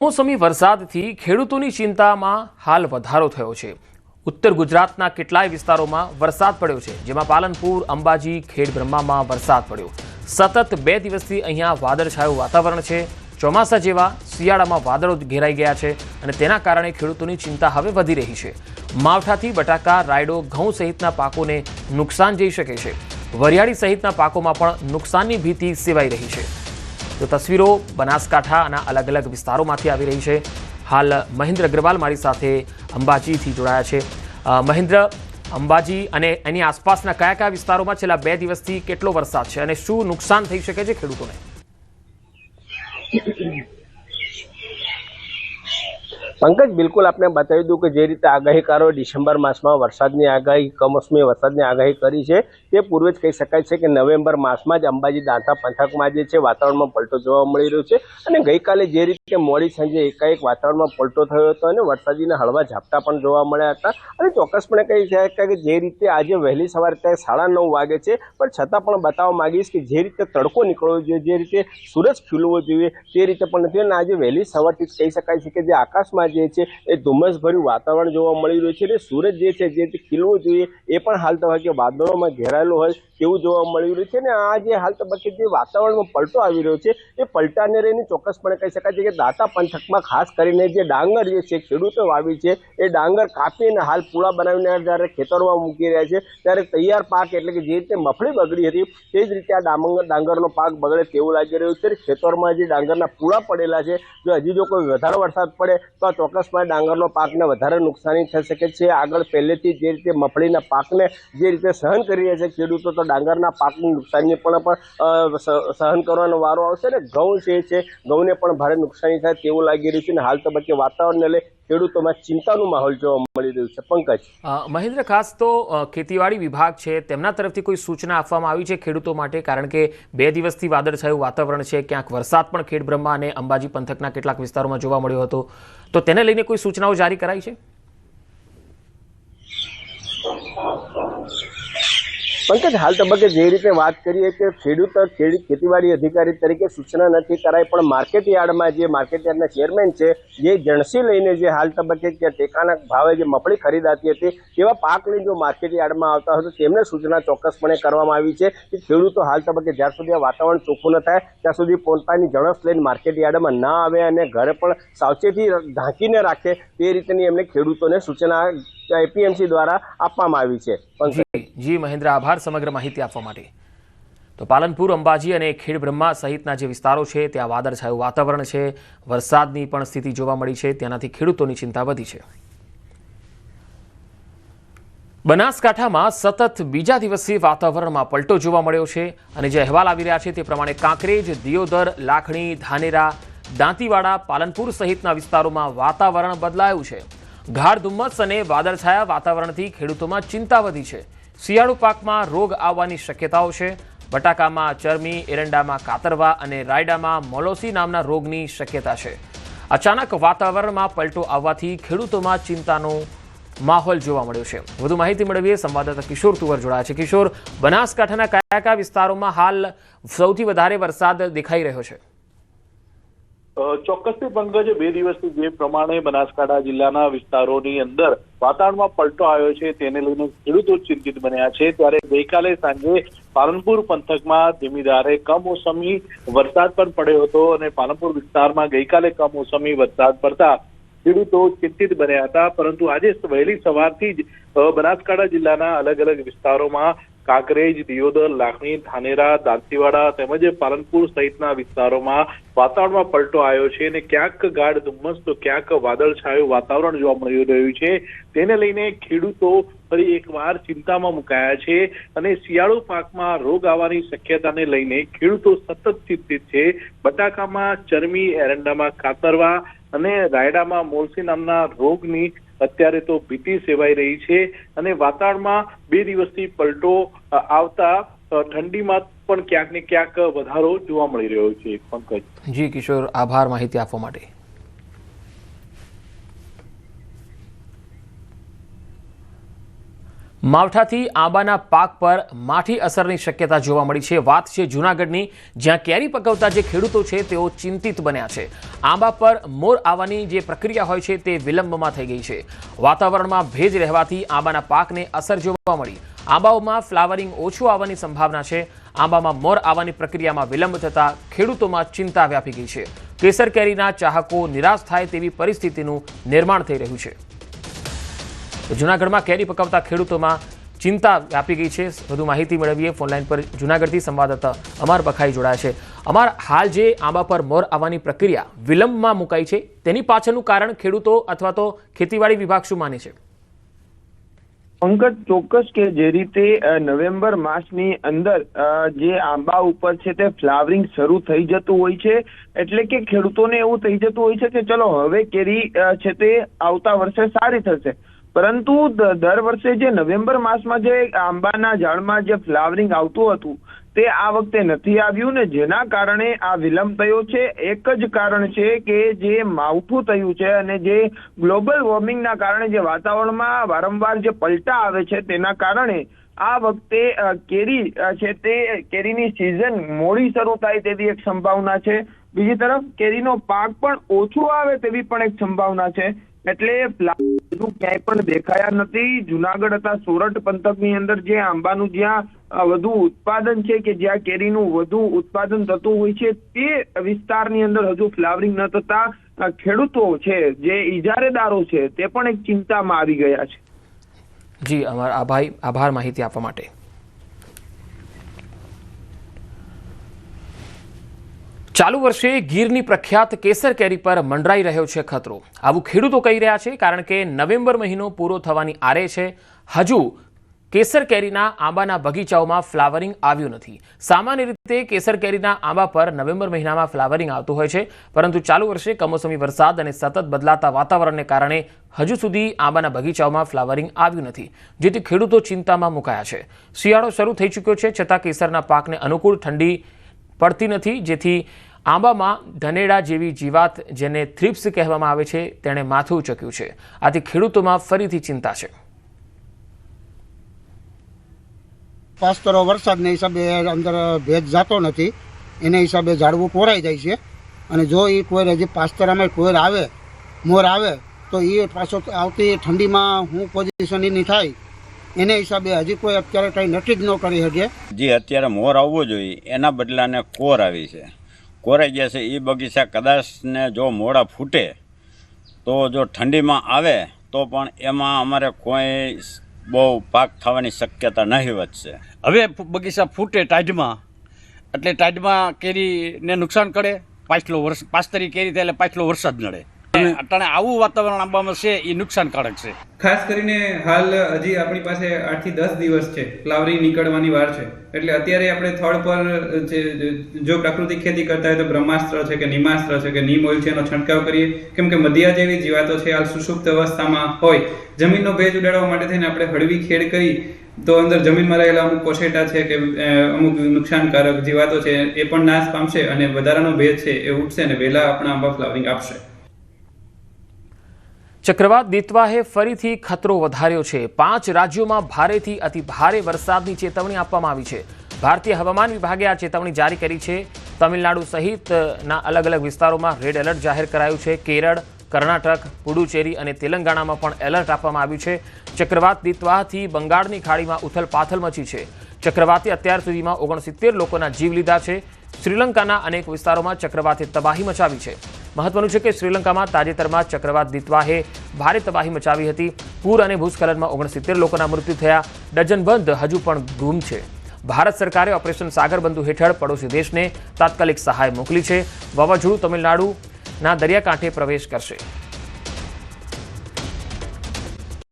કમોસમી વરસાદથી ખેડૂતોની ચિંતામાં હાલ વધારો થયો છે। ઉત્તર ગુજરાતના કેટલાય વિસ્તારોમાં વરસાદ પડ્યો છે, જેમાં પાલનપુર, અંબાજી, ખેડબ્રહ્મામાં વરસાદ પડ્યો। સતત 2 દિવસથી અહીંયા વાદળછાયું વાતાવરણ છે। ચોમાસા જેવા શિયાળામાં વાદળો ઘેરાઈ ગયા છે અને તેના કારણે ખેડૂતોની ચિંતા હવે વધી રહી છે। માવઠાથી બટાકા, રાયડો, ઘઉં સહિતના પાકોને નુકસાન જઈ શકે છે। વરિયાળી સહિતના પાકોમાં પણ નુકસાનની ભીતિ સેવાઈ રહી છે। તો તસવીરો બનાસકાંઠાના અલગ અલગ વિસ્તારોમાંથી આવી રહી છે। હાલ મહેન્દ્ર અગ્રવાલ મારી સાથે અંબાજીથી જોડાયા છે। મહેન્દ્ર, અંબાજી અને એની આસપાસના કયા કયા વિસ્તારોમાં છેલ્લા 2 દિવસથી કેટલો વરસાદ છે અને શું નુકસાન થઈ શકે છે ખેડૂતોને? पंकज, बिल्कुल आपने बतावी दूं कि जे रीते आगाहीकारो डिसेम्बर मासमां वरसादनी आगाही, कमोसमी वरसादनी आगाही करी छे ते पूर्वे ज कही शकाय छे कि नवेम्बर मासमां ज अंबाजी दांता पंथकमां जे छे वातावरणमां पलटो जोवा मळी रह्यो छे अने गईकाले जे रीते मोडी सांजे एकाएक वातावरणमां पलटो थयो हतो अने वरसादीना हळवा झापटा पण जोवा मळ्या हता अने चोक्कसपणे कही शकाय कि जे रीते आजे वहेली सवारे 9:30 वागे छे पण छतां पण बताववा मांगीश कि जे रीते तड़को निकळવો જોઈએ, जे रीते सूरज खिलવો જોઈએ ते रीते पण नथी अने आजे वहेली सवारथी ज कही शकाय छे कि जे आकाशमां जे छे ए धुम्मसभर्યું वातावरण जोवा मळी રહ્યું છે। सूरज जे छे जे खिलવું જોઈએ એ પણ હાલ તબક્કે વાદળોમાં ઘેરાયેલો હોય તેવું જોવા મળી રહ્યું છે અને આ જે હાલ તબક્કે જે વાતાવરણમાં પલટો આવી રહ્યો છે એ પલટાને લઈને ચોક્કસપણે કહી શકાય છે કે દાંતા પંથકમાં ખાસ કરીને જે ડાંગર જે છે ખેડૂતો વાવી છે એ ડાંગર કાપીને હાલ પૂળા બનાવીને જ્યારે ખેતરોમાં મૂકી રહ્યા છે ત્યારે તૈયાર પાક એટલે કે જે રીતે મફળી બગડી હતી તે જ રીતે આ ડાંગરનો પાક બગડે તેવું લાગી રહ્યું છે। ખેતરમાં જે ડાંગરના પૂળા પડેલા છે, જો હજી જો કોઈ વધારે વરસાદ પડે તો આ ચોક્કસપણે ડાંગરનો પાકને વધારે નુકસાની થઈ શકે છે। આગળ પહેલેથી જે રીતે મફળીના પાકને જે રીતે સહન કરી રહ્યા છે ખેડૂતો, તો ડાંગરના પાકની નુકસાની પણ સહન કરવાનો વારો આવશે ને ઘઉં છે ઘઉંને પણ ભારે નુકસાની થાય તેવું લાગી રહ્યું છે અને હાલ તબક્કે વાતાવરણને લઈ ખેડૂતોમાં ચિંતાનું માહોલ જોવા મળી રહ્યું છે। પંકજ, મહેન્દ્ર, ખાસ તો ખેતીવાડી વિભાગ છે તેમના તરફથી કોઈ સૂચના આપવામાં આવી છે ખેડૂતો માટે? કારણ કે 2 દિવસથી વાદળછાયું વાતાવરણ છે, ક્યાંક વરસાદ પણ ખેડબ્રહ્મા અને અંબાજી પંથકના કેટલાક વિસ્તારોમાં જોવા મળ્યો હતો, તો તેને લઈને કોઈ સૂચનાઓ જારી કરાઈ છે? पंकज, हाल तबक्के जे रीते बात करिए कि खेतीवाड़ी अधिकारी तरीके सूचना नहीं कराई पण मार्केट यार्ड में जे मार्केट यार्डना चेरमेन है जे जणसी लईने जे हाल तबक्के टेकाना भावे जे मफળી खरीदाती हती तेवा पाक लईने जो मार्केट यार्ड में आवता हतो तेमने सूचना चोक्कसपणे करवामां आवी छे कि खेडूतो हाल तबक्के ज्यार सुधी वातावरण चोख्खुं न थाय त्यां सुधी पोतानी जणस लईने मार्केट यार्ड में न आवे अने घरे पण सावचेती ढांकीने राखे ते रीतेनी एमणे खेडूतोने सूचना एपीएमसी द्वारा आपवामां आवी छे। जी महेंद्र, आभार समग्र माहिती आपवा माटे। तो पालनपुर, अंबाजी અને ખેડબ્રહ્મા સહિતના જે વિસ્તારો છે ત્યાં વાદળછાયું વાતાવરણ છે, વરસાદની પણ સ્થિતિ જોવા મળી છે, તેનાથી ખેડૂતોની ચિંતા વધી છે। બનાસકાંઠામાં સતત બીજા દિવસે વાતાવરણમાં પલટો જોવા મળ્યો છે અને જે અહેવાલ આવી રહ્યા છે તે પ્રમાણે કાંકરેજ, દિયોદર, લાખણી, ધાનેરા, દાંતીવાડા, પાલનપુર સહિતના વિસ્તારોમાં વાતાવરણ બદલાયું છે। ગાઢ ધુમ્મસ અને વાદળછાયા વાતાવરણથી ખેડૂતોમાં ચિંતા વધી છે। શિયાળુ પાકમાં રોગ આવવાની શક્યતાઓ છે। બટાકામાં ચરમી, એરંડામાં કાતરવા અને રાયડામાં મોલોસી નામના રોગની શક્યતા છે। અચાનક વાતાવરણમાં પલટો આવવાથી ખેડૂતોમાં ચિંતાનો માહોલ જોવા મળ્યો છે। વધુ માહિતી મેળવીએ સંવાદદાતા કિશોર તુવર જોડાયા છે। કિશોર, બનાસકાંઠાના કયા કયા વિસ્તારોમાં હાલ સૌથી વધારે વરસાદ દેખાઈ રહ્યો છે? ચોક્કસથી પંકજ, 2 દિવસથી જે પ્રમાણે બનાસકાંઠા જિલ્લાના વિસ્તારોની અંદર વાતાવરણમાં પલટો આવ્યો છે તેને લઈને ખેડૂતો ચિંતિત બન્યા છે। ત્યારે ગઈકાલે સાંજે પાલનપુર પંથકમાં ધીમી ધારે કમોસમી વરસાદ પણ પડ્યો હતો અને પાલનપુર વિસ્તારમાં ગઈકાલે કમોસમી વરસાદ પડતા ખેડૂતો ચિંતિત બન્યા હતા। પરંતુ આજે વહેલી સવારથી જ બનાસકાંઠા જિલ્લાના અલગ અલગ વિસ્તારોમાં કાંકરેજ, દિયોદર, લાખણી, ધાનેરા, દાંતીવાડા તેમજ પાલનપુર સહિતના વિસ્તારોમાં વાતાવરણમાં પલટો આવ્યો છે અને ક્યાંક ગાઢ ધુમ્મસ તો ક્યાંક વાદળછાયું વાતાવરણ જોવા મળી રહ્યું છે। તેને લઈને ખેડૂતો ફરી એકવાર ચિંતામાં મુકાયા છે અને શિયાળુ પાકમાં રોગ આવવાની શક્યતાને લઈને ખેડૂતો સતત ચિંતિત છે। બટાકામાં ચરમી, એરંડામાં કાતરવા અને રાયડામાં મોલસી નામના રોગની અત્યારે તો ભીતિ સેવાઈ રહી છે અને વાતાવરણમાં 2 દિવસથી પલટો આવતા ઠંડીમાં પણ ક્યાંક ને ક્યાંક વધારો જોવા મળી રહ્યો છે। પંકજ, જી કિશોર, આભાર માહિતી આપવા માટે। માવઠાથી આંબાના પાક પર માઠી અસરની શક્યતા જોવા મળી છે। વાત છે જૂનાગઢની, જ્યાં કેરી પકવતા જે ખેડૂતો છે તેઓ ચિંતિત બન્યા છે। આંબા પર મોર આવવાની જે પ્રક્રિયા હોય છે તે વિલંબમાં થઈ ગઈ છે। વાતાવરણમાં ભેજ રહેવાથી આંબાના પાકને અસર જોવા મળી। આંબાઓમાં ફ્લાવરિંગ ઓછું આવવાની સંભાવના છે। આંબામાં મોર આવવાની પ્રક્રિયામાં વિલંબ થતાં ખેડૂતોમાં ચિંતા વ્યાપી ગઈ છે। કેસર કેરીના ચાહકો નિરાશ થાય તેવી પરિસ્થિતિનું નિર્માણ થઈ રહ્યું છે। જૂનાગઢમાં કેરી પકવતા ખેડૂતોમાં ચિંતા વ્યાપી ગઈ છે। વધુ માહિતી મેળવીએ ફોનલાઈન પર જૂનાગઢથી સંવાદદાતા અમર બખાઈ જોડાયા છે। અમર, હાલ જે આંબા પર મોર આવવાની પ્રક્રિયા વિલંબમાં મુકાઈ છે તેની પાછળનું કારણ ખેડૂતો અથવા તો ખેતીવાડી વિભાગ શું માને છે? પંકજ, ચોક્કસ કે જે રીતે નવેમ્બર માસની અંદર જે આંબા ઉપર છે તે ફ્લાવરિંગ શરૂ થઈ જતું હોય છે, એટલે કે ખેડૂતોને એવું થઈ જતું હોય છે કે ચલો હવે કેરી છે તે આવતા વર્ષે સારી થશે। પરંતુ દર વર્ષે જે નવેમ્બર માસમાં જે આંબાના ઝાડમાં જે ફ્લાવરિંગ આવતું હતું તે આ વખતે નથી આવ્યું ને જેના કારણે આ વિલંબ થયો છે। એક જ કારણ છે કે જે માવઠું થયું છે અને જે ગ્લોબલ વોર્મિંગના કારણે જે વાતાવરણમાં વારંવાર જે પલટા આવે છે તેના કારણે આ વખતે કેરી છે તે કેરીની સિઝન મોડી શરૂ થાય તેવી એક સંભાવના છે। બીજી તરફ કેરીનો પાક પણ ઓછો આવે તેવી પણ એક સંભાવના છે। એટલે ક્યાંય પણ દેખાયા નથી। જુનાગઢ તથા સોરઠ પંથકની અંદર જે આંબાનું જ્યાં વધુ ઉત્પાદન છે કે જ્યાં કેરીનું વધુ ઉત્પાદન થતું હોય છે તે વિસ્તારની અંદર હજુ ફ્લાવરિંગ ન થતા ખેડૂતો છે જે ઇજારેદારો છે તે પણ એક ચિંતામાં આવી ગયા છે। જી અમર, આભાર માહિતી આપવા માટે। ચાલુ વર્ષે ગીરની પ્રખ્યાત કેસર કેરી પર મંડરાઈ રહ્યો છે ખતરો। આવું ખેડૂતો કહી રહ્યા છે, કારણ કે નવેમ્બર મહિનો પૂરો થવાની આરે છે, હજુ કેસર કેરીના આંબાના બગીચાઓમાં ફ્લાવરિંગ આવ્યું નથી। સામાન્ય રીતે કેસર કેરીના આંબા પર નવેમ્બર મહિનામાં ફ્લાવરિંગ આવતું હોય છે, પરંતુ ચાલુ વર્ષે કમોસમી વરસાદ અને સતત બદલાતા વાતાવરણને કારણે હજુ સુધી આંબાના બગીચાઓમાં ફ્લાવરિંગ આવ્યું નથી, જેથી ખેડૂતો ચિંતામાં મુકાયા છે। શિયાળો શરૂ થઈ ચૂક્યો છે, છતાં કેસરના પાકને અનુકૂળ ઠંડી પડતી નથી, જેથી આંબામાં ધનેડા જેવી જીવાત, જેને થ્રિપ્સ કહેવામાં આવે છે, તેણે માથું ઉચક્યું છે। આથી ખેડૂતોમાં ફરીથી ચિંતા છે। પાસ્તરો વરસાદના હિસાબે અંદર ભેજ જતો નથી, એના હિસાબે ઝાડવું કોરાઈ જાય છે। અને જો એ કોઈ હજી પાસ્તરામાં કોઈ આવે મોર આવે તો એ પાછો આવતી ઠંડીમાં શું પોઝિશન એની થાય એને હિસાબે હજી કોઈ અત્યારે કંઈ નક્કી જ ન કરી શકે। જે અત્યારે મોર આવવો જોઈએ એના બદલાને કોર આવી છે, કોરાઈ ગયા છે। એ બગીચા કદાચ ને જો મોડા ફૂટે તો જો ઠંડીમાં આવે તો પણ એમાં અમારે કોઈ બહુ પાક થવાની શક્યતા નહીવત છે। હવે બગીચા ફૂટે ટાઢમાં, એટલે ટાઢમાં કેરીને નુકસાન કરે। પાસ્તરી કેરી થાય એટલે પાછલો વરસાદ નડે, અટાણે આવું વાતાવરણ આંબામાં છે એ નુકસાનકારક છે। ખાસ કરીને હાલ હજી આપણી પાસે 8 થી 10 દિવસ છે, ફ્લાવરિંગ નીકળવાની વાર છે, એટલે અત્યારે આપણે થડ પર જો પ્રાકૃતિક ખેતી કરતા હોય તો બ્રહ્માસ્ત્ર છે કે નિમાસ્ત્ર છે કે નીમ ઓઇલ છે એનો છંટકાવ કરીએ, કેમ કે મધ્યા જેવી જીવાતો છે હાલ સુષુપ્ત અવસ્થામાં હોય। જમીનનો ભેજ ઉડાડવા માટે થઈને આપણે હળવી ખેડ કરી તો અંદર જમીનમાં રહેલા અમુક કોશેટા છે કે અમુક નુકસાનકારક જીવાતો છે એ પણ નાશ પામશે અને વધારાનો ભેજ છે એ ઉઠશે અને વહેલા આપણા આંબા ફ્લાવરિંગ આપશે। ચક્રવાત દિત્વાએ ફરીથી ખતરો વધાર્યો છે। 5 રાજ્યોમાં ભારેથી અતિ ભારે વરસાદની ચેતવણી આપવામાં આવી છે। ભારતીય હવામાન વિભાગે આ ચેતવણી જારી કરી છે। તમિલનાડુ સહિતના અલગ અલગ વિસ્તારોમાં રેડ એલર્ટ જાહેર કરાયું છે। કેરળ, કર્ણાટક, પુડુચેરી અને તેલંગાણામાં પણ એલર્ટ આપવામાં આવ્યું છે। ચક્રવાત દિત્વાથી બંગાળની ખાડીમાં ઉથલપાથલ મચી છે। ચક્રવાતે અત્યાર સુધીમાં 69 લોકોના જીવ લીધા છે। શ્રીલંકાના અનેક વિસ્તારોમાં ચક્રવાતે તબાહી મચાવી છે। મહત્વનું છે કે શ્રીલંકામાં તાજેતરમાં ચક્રવાત દિત્વાએ ભારે તબાહી મચાવી હતી। પૂર અને ભૂસ્ખલનમાં 69 લોકોના મૃત્યુ થયા। ડઝનબંધ હજુ પણ ગુમ છે। ભારત સરકારે ઓપરેશન સાગરબંધુ હેઠળ પડોશી દેશને તાત્કાલિક સહાય મોકલી છે। વાવાઝોડું તમિલનાડુના દરિયાકાંઠે પ્રવેશ કરશે।